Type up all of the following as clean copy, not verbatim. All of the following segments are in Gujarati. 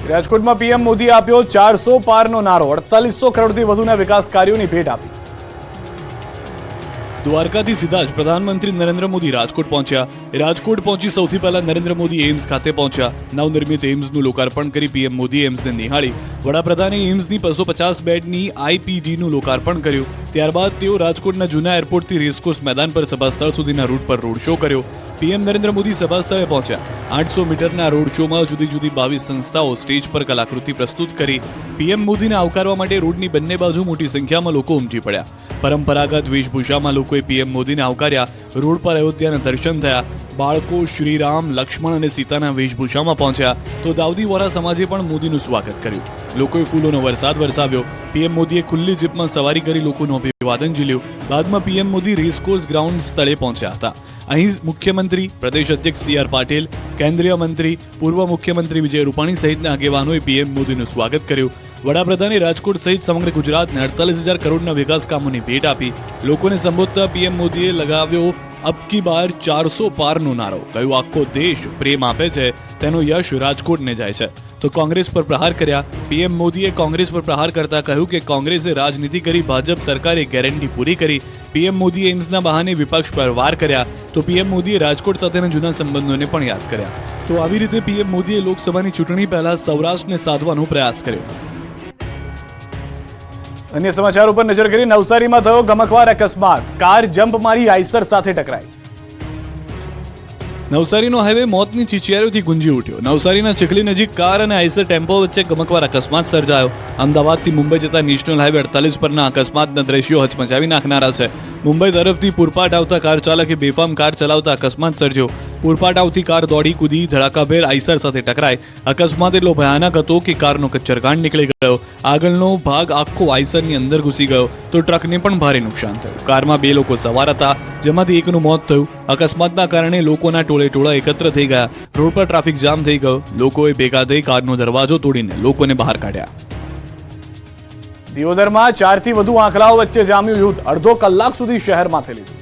રાજકોટમાં પીએમ મોદીએ આપ્યો 400 પારનો નારો, 4800 કરોડથી વધુના વિકાસ કાર્યોની ભેટ આપી. દ્વારકાથી સીધા જ પ્રધાનમંત્રી નરેન્દ્ર મોદી રાજકોટ પહોંચ્યા. રાજકોટ પહોંચી સૌથી પહેલા નરેન્દ્ર મોદી એમ્સ ખાતે પહોંચ્યા. નવનિર્મિત એમ્સનું લોકાર્પણ કરી પીએમ મોદી એમ્સને નિહાળી. વડાપ્રધાને એમ્સની 250 બેડની આઈપીડીનું લોકાર્પણ કર્યું. ત્યારબાદ તેઓ રાજકોટના જૂના એરપોર્ટથી રેસકોર્સ મેદાન પર સભાસ્થળ સુધીના રૂટ પર રોડ શો કર્યો. પીએમ નરેન્દ્ર મોદી સભાસ્થળે પહોંચ્યા. 800 મીટરના રોડ શોમાં જુદી જુદી 22 સંસ્થાઓ સ્ટેજ પર કલાકૃતિ પ્રસ્તુત કરી. પીએમ મોદીને આવકારવા માટે રોડની બંને બાજુ મોટી સંખ્યામાં લોકો ઉમટી પડ્યા. પરંપરાગત વેશભૂષામાં લોકોએ પીએમ મોદીને આવકાર્યા. રોડ પર અયોધ્યાના દર્શન થયા. બાળકો શ્રીરામ, લક્ષ્મણ અને સીતાના વેશભૂષામાં પહોંચ્યા તો દાઉદી વોરા સમાજે પણ મોદીનું સ્વાગત કર્યું. લોકોએ ફૂલોનો વરસાદ વરસાવ્યો. પીએમ મોદીએ ખુલ્લી જીપમાં સવારી કરી લોકોનું અભિવાદન ઝીલ્યું. બાદમાં પીએમ મોદી રેસકોર્સ ગ્રાઉન્ડ સ્થળે પહોંચ્યા હતા. અહીં મુખ્યમંત્રી, પ્રદેશ અધ્યક્ષ CR પાટીલ, કેન્દ્રીય મંત્રી, પૂર્વ મુખ્યમંત્રી વિજય રૂપાણી સહિતના આગેવાનોએ પીએમ મોદીનું સ્વાગત કર્યું. વડાપ્રધાને રાજકોટ સહિત સમગ્ર ગુજરાતને 48,000 કરોડના વિકાસ કામોની ભેટ આપી. લોકોને સંબોધતા પીએમ મોદીએ લગાવ્યો અબ કી બાર 400 પારનો નારો. કહ્યું, આખો દેશ પ્રેમ આપે છે, તેનો યશ રાજકોટને જાય છે. તો કોંગ્રેસ પર પ્રહાર કર્યા. પીએમ મોદીએ કોંગ્રેસ પર પ્રહાર કરતા કહ્યું કે કોંગ્રેસે રાજનીતિ કરી, ભાજપ સરકારે ગેરંટી પૂરી કરી. પીએમ મોદીએ એમ્સના બહાને વિપક્ષ પર વાર કર્યા. તો પીએમ મોદીએ રાજકોટ સાથેના જૂના સંબંધોને પણ યાદ કર્યા. તો આવી રીતે પીએમ મોદીએ લોકસભાની ચૂંટણી પહેલા સૌરાષ્ટ્રને સાધવાનો પ્રયાસ કર્યો. અન્ય સમાચાર ઉપર નજર કરી. નવસારીમાં થયો ગમખ્વાર અકસ્માત. કાર જમ્પ મારી આઈસર સાથે ટકરાઈ. નવસારીનો હાઈવે મોતની ચીચિયારીઓથી ગુંજી ઉઠ્યો. નવસારીના ચીખલી નજીક કાર અને આઈસર ટેમ્પો વચ્ચે ગમખ્વાર અકસ્માત સર્જાયો. અમદાવાદથી મુંબઈ જતા નેશનલ હાઈવે 48 પરના અકસ્માતના દ્રશ્યો હચમચાવી નાખનારા છે. મુંબઈ તરફથી પૂરપાટ આવતા કાર ચાલકે બેફામ કાર ચલાવતા અકસ્માત સર્જ્યો. પૂરપાટ આવતી કાર દોડી કૂદી ધડાકાભેર આઈસર સાથે ટકરાઈ. અકસ્માત એટલો ભયાનક હતો કે કારનો કચ્ચરકાંડ નીકળી ગયો. આગળનો ભાગ આખો આઈસરની અંદર ઘૂસી ગયો તો ટ્રકને પણ ભારે નુકસાન થયું. કારમાં 2 લોકો સવાર હતા, જેમાંથી એકનું મોત થયું. અકસ્માતના કારણે લોકોના ટોળે એકત્ર થઈ ગયા. રોડ પર ટ્રાફિક જામ થઈ ગયો. લોકોએ ભેગા થઈ કારનો દરવાજો તોડીને લોકોને બહાર કાઢ્યા. દિયોદરમાં 4 થી વધુ આંખલાઓ વચ્ચે જામ્યું યુદ્ધ. અડધો કલાક સુધી શહેરમાં થયેલું.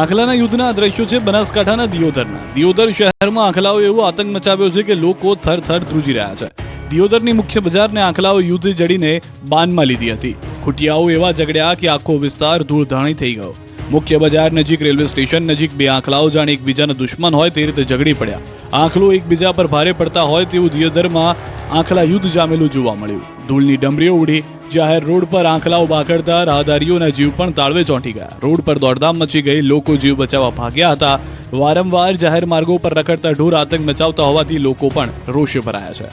આંખલાના યુદ્ધના દ્રશ્યો છે બનાસકાંઠાના દિયોદરના. દિયોદર શહેરમાં આંખલાઓ એવો આતંક મચાવ્યો છે કે લોકો થરથર ધ્રુજી રહ્યા છે. દિયોદરની મુખ્ય બજારને આંખલાઓ યુદ્ધ જડીને બાનમાં લીધી હતી. ખૂટિયાઓ એવા ઝઘડ્યા કે આખો વિસ્તાર ધૂળધાણી થઈ ગયો. મુખ્ય બજાર નજીક રેલવે સ્ટેશન નજીક 2 આંખલાઓ જાણે એકબીજાના દુશ્મન હોય તે રીતે ઝઘડી પડ્યા. આંખલો એકબીજા પર ભારે પડતા હોય તેવું દિયોદરમાં આંખલા યુદ્ધ જામેલું જોવા મળ્યું. ધૂળની ડમરીઓ ઉડી. જાહેર રોડ પર આંખલાઓ બાખડતા રાહદારીઓના જીવ પણ તાળવે ચોંટી ગયા. રોડ પર દોડધામ મચી ગઈ. લોકો જીવ બચાવવા ભાગ્યા હતા. વારંવાર જાહેર માર્ગો પર રખડતા ઢોર આતંક મચાવતા હોવાથી લોકો પણ રોષે ભરાયા છે.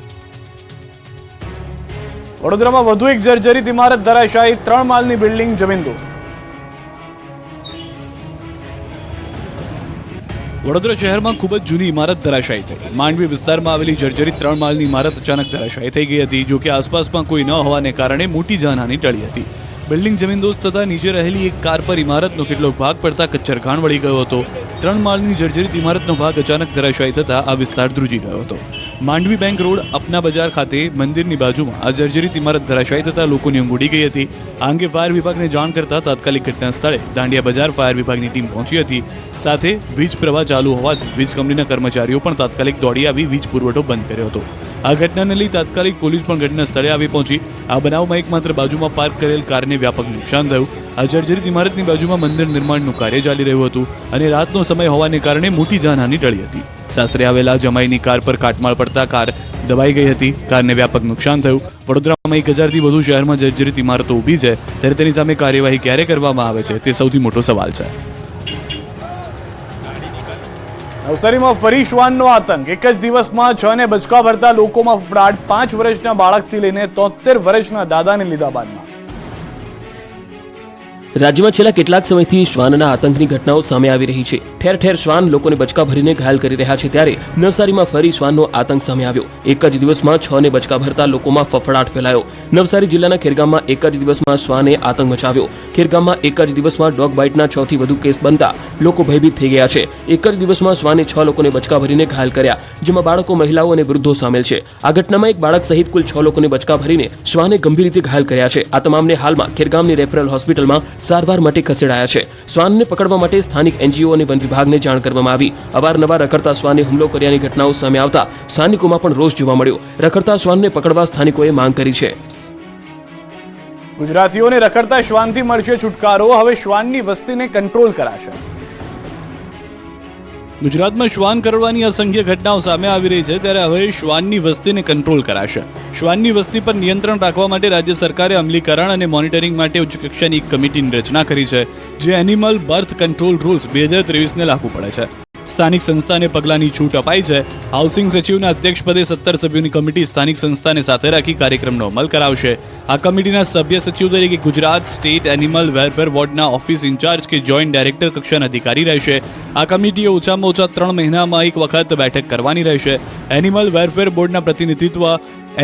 વડોદરામાં વધુ એક જર્જરિત ઇમારત ધરાશાયી. 3 માળની બિલ્ડિંગ જમીનદોસ્ત. વડોદરા શહેરમાં ખૂબ જ જૂની ઇમારત ધરાશાયી થઈ. માંડવી વિસ્તારમાં આવેલી જર્જરિત 3 માળની ઇમારત અચાનક ધરાશાયી થઈ ગઈ હતી. જો કે આસપાસમાં કોઈ ન હોવાને કારણે મોટી જાનહાની ટળી હતી. બિલ્ડિંગ જમીનદોસ્ત થતા નીચે રહેલી એક કાર પર ઇમારતનો કેટલોક ભાગ પડતા કચ્ચરઘાણ વળી ગયો હતો. 3 માળની જર્જરિત ઇમારતનો ભાગ અચાનક ધરાશાયી થતા આ વિસ્તાર ધ્રુજી ગયો હતો. માંડવી બેંક રોડ અપના બજાર ખાતે મંદિરની બાજુમાં આ જર્જરિત ઇમારત ધરાશાયી થતા લોકોની ઊંઘ ઉડી ગઈ હતી. આ અંગે ફાયર વિભાગને જાણ કરતા તાત્કાલિક ઘટના સ્થળે દાંડિયા બજાર ફાયર વિભાગની ટીમ પહોંચી હતી. સાથે વીજ પ્રવાહ ચાલુ હોવાથી વીજ કંપનીના કર્મચારીઓ પણ તાત્કાલિક દોડી આવી વીજ પુરવઠો બંધ કર્યો હતો. આ ઘટનાને લઈ તાત્કાલિક પોલીસ પણ ઘટના સ્થળે આવી પહોંચી. આ બનાવમાં એકમાત્ર બાજુમાં પાર્ક કરેલ કારને વ્યાપક નુકસાન થયું. આ જર્જરિત ઇમારતની બાજુમાં મંદિર નિર્માણનું કાર્ય ચાલી રહ્યું હતું અને રાતનો સમય હોવાને કારણે મોટી જાનહાની ટળી હતી. સાસરે આવેલા જમાઈની કાર પર કાટમાળ પડતા કાર દબાઈ ગઈ હતી. કારને વ્યાપક નુકસાન થયું. વડોદરામાં 1000 થી વધુ શહેરમાં જર્જરિત ઇમારતો ઊભી છે, ત્યારે તેની સામે કાર્યવાહી ક્યારે કરવામાં આવે છે તે સૌથી મોટો સવાલ છે. નવસારીમાં ફરી શ્વાનનો આતંક. એક જ દિવસમાં 6 ને બચકા ભરતા લોકોમાં ફફડાટ. 5 વર્ષના બાળકથી લઈને 73 વર્ષના દાદાને લીધા બાદમાં. રાજ્યમાં છેલ્લા કેટલાક સમયથી શ્વાનના આતંકની ઘટનાઓ સામે આવી રહી છે. ઠેર ઠેર શ્વાન લોકોને બચકા ભરીને ઘાયલ કરી રહ્યા છે. ત્યારે નવસારીમાં ફરી શ્વાનનો આતંક સામે આવ્યો. એક જ દિવસમાં 6 ને બચકા ભરતા લોકોમાં ફફડાટ ફેલાયો. નવસારી જિલ્લાના ખેરગામમાં એક જ દિવસમાં શ્વાને આતંક મચાવ્યો. ખેરગામમાં એક જ દિવસમાં ડોગ બાઇટના 6 થી વધુ કેસ બનતા લોકો ભયભીત થઈ ગયા છે. એક જ દિવસમાં શ્વાને 6 લોકોને બચકા ભરીને ઘાયલ કર્યા, જેમાં બાળકો, મહિલાઓ અને વૃદ્ધો સામેલ છે. આ ઘટનામાં એક બાળક સહિત કુલ 6 લોકોને બચકા ભરીને શ્વાને ગંભીર રીતે ઘાયલ કર્યા છે. આ તમામને હાલમાં ખેરગામની રેફરલ હોસ્પિટલમાં સારવાર માટે ખસેડાયા છે. શ્વાનને પકડવા માટે સ્થાનિક NGO અને વન વિભાગને જાણ કરવામાં આવી. અવારનવાર રખડતા શ્વાને હુમલો કર્યાની ઘટનાઓ સામે આવતા સ્થાનિકોમાં પણ રોષ જોવા મળ્યો. રખડતા શ્વાનને પકડવા સ્થાનિકોએ માંગ કરી છે. ગુજરાતીઓને રખડતા શ્વાનથી મળશે છુટકારો, હવે શ્વાનની વસ્તીને કંટ્રોલ કરાશે. ગુજરાતમાં શ્વાન કરડવાની અસંખ્ય ઘટનાઓ સામે આવી રહી છે, ત્યારે હવે શ્વાનની વસ્તીને કંટ્રોલ કરાશે. શ્વાનની વસ્તી પર નિયંત્રણ રાખવા માટે રાજ્ય સરકારે અમલીકરણ અને મોનિટરિંગ માટે ઉચ્ચ કક્ષાની એક કમિટીની રચના કરી છે, જે એનિમલ બર્થ કંટ્રોલ રૂલ્સ 2023 ને લાગુ પડે છે. સ્થાનિક સંસ્થાને પગલાંની છૂટ અપાઈ છે. હાઉસિંગ સચિવના અધ્યક્ષપદે 17 સભ્યોની કમિટી સ્થાનિક સંસ્થાને સાથે રાખી કાર્યક્રમનો અમલ કરાવશે. આ કમિટીના સભ્ય સચિવ તરીકે ગુજરાત સ્ટેટ એનિમલ વેલફેર બોર્ડના ઓફિસ ઇન્ચાર્જ કે જોઈન્ટ ડાયરેક્ટર કક્ષાના અધિકારી રહેશે. આ કમિટીએ ઓછામાં ઓછા 3 મહિનામાં એક વખત બેઠક કરવાની રહેશે. એનિમલ વેલફેર બોર્ડના પ્રતિનિધિત્વ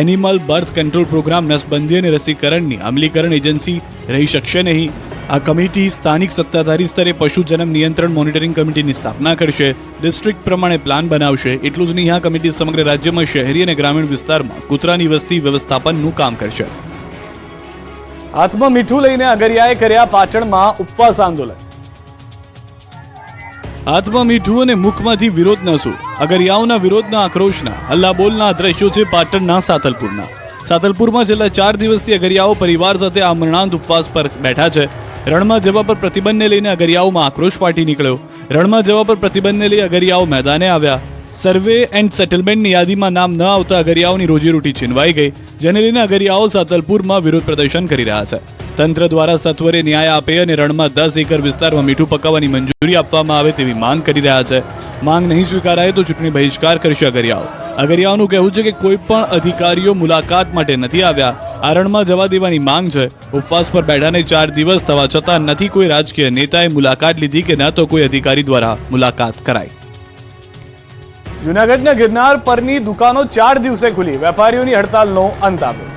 એનિમલ બર્થ કંટ્રોલ પ્રોગ્રામ, નસબંધી અને રસીકરણની અમલીકરણ એજન્સી રહી શકશે નહીં. આ કમિટી સ્થાનિક સત્તાધારી સ્તરે પશુ જન્મ નિયંત્રણ મોનિટરિંગ કમિટીની સ્થાપના કરશે. ડિસ્ટ્રિક્ટ પ્રમાણે પ્લાન બનાવશે. એટલું જ નહીં, આ કમિટી સમગ્ર રાજ્યમાં શહેરી અને ગ્રામીણ વિસ્તારમાં કૂતરાની વસ્તી વ્યવસ્થાપનનું કામ કરશે. હાથમાં મીઠું લઈને અગરિયાએ કર્યા પાટણમાં ઉપવાસ આંદોલન. હાથમાં મીઠું અને મુખમાંથી વિરોધના સૂર. અગરિયાઓના વિરોધના આક્રોશના હલ્લાબોલના દ્રશ્યો છે પાટણના સાતલપુરના. સાતલપુરમાં છેલ્લા 4 દિવસથી અગરિયાઓ પરિવાર સાથે આમરણાંત ઉપવાસ પર બેઠા છે. રણમાં જવા પર પ્રતિબંધને લઈને અગરિયાઓમાં આક્રોશ ફાટી નીકળ્યો. રણમાં જવા પર પ્રતિબંધને લઈ અગરિયાઓ મેદાને આવ્યા. સર્વે એન્ડ સેટલમેન્ટની યાદીમાં નામ ન આવતા અગરિયાઓની રોજીરોટી છીનવાઈ ગઈ, જેને લઈને અગરિયાઓ સાતલપુરમાં વિરોધ પ્રદર્શન કરી રહ્યા છે. તંત્ર દ્વારા સત્વરે ન્યાય આપે અને રણમાં 10 એકર વિસ્તારમાં મીઠું પકાવવાની મંજૂરી આપવામાં આવે તેવી માંગ કરી રહ્યા છે. માંગ નહીં સ્વીકારાય તો ચૂંટણી બહિષ્કાર કરશે અગરિયાઓ. અગરિયાઓનું કહેવું છે કે કોઈ પણ અધિકારીઓ મુલાકાત માટે નથી આવ્યા. આ રણમાં જવા દેવાની માંગ છે. ઉપવાસ પર બેઠાને 4 દિવસ થવા છતાં નથી કોઈ રાજકીય નેતાએ મુલાકાત લીધી કે ન તો કોઈ અધિકારી દ્વારા મુલાકાત કરાઈ. જૂનાગઢના ગિરનાર પરની દુકાનો 4 દિવસે ખુલી, વેપારીઓની હડતાલનો અંત આવ્યો.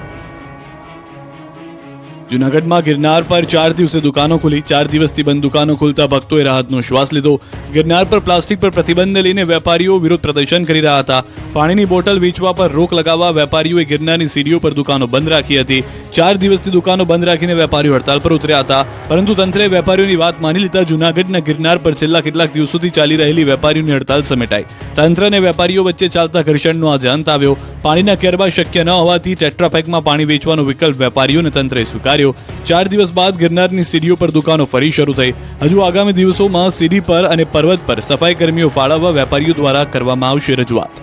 જૂનાગઢમાં ગિરનાર પર 4 દિવસે દુકાનો ખુલી. 4 દિવસથી બંધ દુકાનો ખુલતા ભક્તોએ રાહતનો શ્વાસ લીધો. ગિરનાર પર પ્લાસ્ટિક પર પ્રતિબંધને લઈને વેપારીઓ વિરોધ પ્રદર્શન કરી રહ્યા હતા. પાણીની બોટલ વેચવા પર રોક લગાવવા વેપારીઓએ ગિરનારની સીડીઓ પર દુકાનો બંધ રાખી હતી. 4 દિવસથી દુકાનો બંધ રાખીને વેપારીઓ હડતાલ પર ઉતર્યા હતા, પરંતુ તંત્રે વેપારીઓની વાત માની લીધા જૂનાગઢના ગિરનાર પર છેલ્લા કેટલાક દિવસોથી ચાલી રહેલી વેપારીઓની હડતાલ સમેટાઈ. તંત્ર અને વેપારીઓ વચ્ચે ચાલતા ઘર્ષણનો આજે અંત આવ્યો. પાણીના કેરબા શક્ય ન હોવાથી ટેટ્રાપેકમાં પાણી વેચવાનો વિકલ્પ વેપારીઓને તંત્રે સ્વીકાર્યો. 4 દિવસ બાદ ગિરનારની સીડીઓ પર દુકાનો ફરી શરૂ થઈ. હજુ આગામી દિવસોમાં સીડી પર અને પર્વત પર સફાઈ કર્મીઓ ફાળવવા વેપારીઓ દ્વારા કરવામાં આવશે રજૂઆત.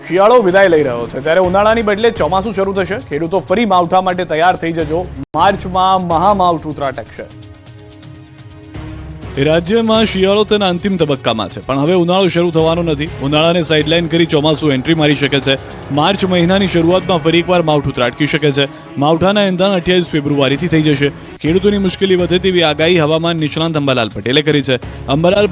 શિયાળો વિદાય લઈ રહ્યો છે, ત્યારે ઉનાળાની બદલે ચોમાસું શરૂ થશે. ખેડૂતો ફરી માવઠા માટે તૈયાર થઈ જજો. માર્ચમાં મહામાવઠું ત્રાટકશે. રાજ્યમાં શિયાળો તેના અંતિમ તબક્કામાં છે, પણ હવે ઉનાળો શરૂ થવાનો નથી. ઉનાળાને સાઇડલાઇન કરી ચોમાસું એન્ટ્રી મારી શકે છે. માર્ચ મહિનાની શરૂઆતમાં ફરી એકવાર માવઠું ત્રાટકી શકે છે. માવઠાના એંધાણ 28 ફેબ્રુઆરીથી થઈ જશે. ખેડૂતોની મુશ્કેલી વધે તેવી આગાહી હવામાન નિષ્ણાંત અંબાલાલ પટેલે કરી છે. અંબાલાલ